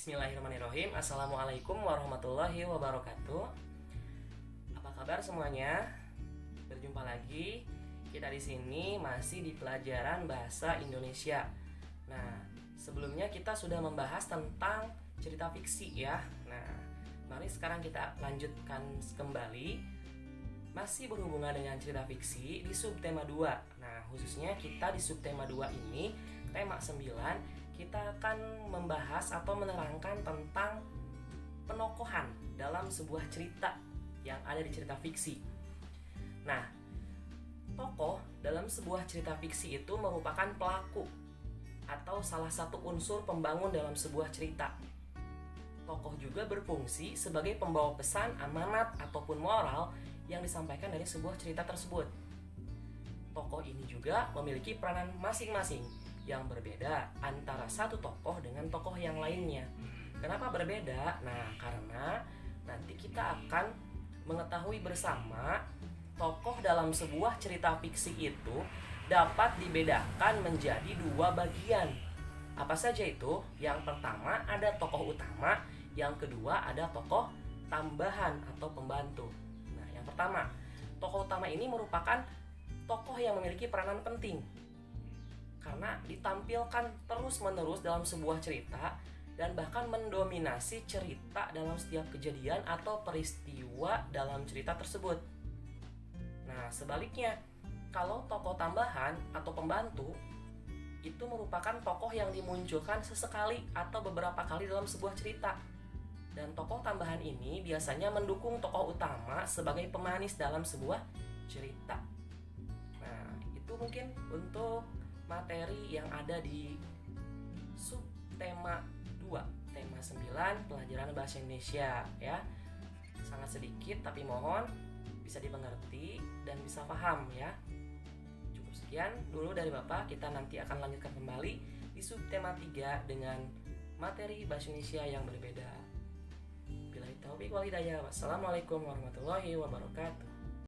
Bismillahirrahmanirrahim. Assalamualaikum warahmatullahi wabarakatuh. Apa kabar semuanya? Berjumpa lagi. Kita di sini masih di pelajaran bahasa Indonesia. Nah, sebelumnya kita sudah membahas tentang cerita fiksi ya. Nah, mari sekarang kita lanjutkan kembali. Masih berhubungan dengan cerita fiksi di subtema 2. Nah, khususnya kita di subtema 2 ini, tema 9, kita akan membahas atau menerangkan tentang penokohan dalam sebuah cerita yang ada di cerita fiksi. Nah, tokoh dalam sebuah cerita fiksi itu merupakan pelaku atau salah satu unsur pembangun dalam sebuah cerita. Tokoh juga berfungsi sebagai pembawa pesan, amanat, ataupun moral yang disampaikan dari sebuah cerita tersebut. Tokoh ini juga memiliki peranan masing-masing yang berbeda antara satu tokoh dengan tokoh yang lainnya. Kenapa berbeda? Nah, karena nanti kita akan mengetahui bersama tokoh dalam sebuah cerita fiksi itu dapat dibedakan menjadi dua bagian. Apa saja itu? Yang pertama ada tokoh utama, yang kedua ada tokoh tambahan atau pembantu. Nah, yang pertama, tokoh utama ini merupakan tokoh yang memiliki peranan penting karena ditampilkan terus-menerus dalam sebuah cerita dan bahkan mendominasi cerita dalam setiap kejadian atau peristiwa dalam cerita tersebut. Nah, sebaliknya, kalau tokoh tambahan atau pembantu itu merupakan tokoh yang dimunculkan sesekali atau beberapa kali dalam sebuah cerita. Dan tokoh tambahan ini biasanya mendukung tokoh utama sebagai pemanis dalam sebuah cerita. Nah, itu mungkin untuk materi yang ada di subtema 2, tema 9, pelajaran bahasa Indonesia ya. Sangat sedikit tapi mohon bisa dimengerti dan bisa paham ya. Cukup sekian dulu dari Bapak, kita nanti akan lanjutkan kembali di subtema 3 dengan materi bahasa Indonesia yang berbeda. Billahi taufiq wal hidayah. Wassalamualaikum warahmatullahi wabarakatuh.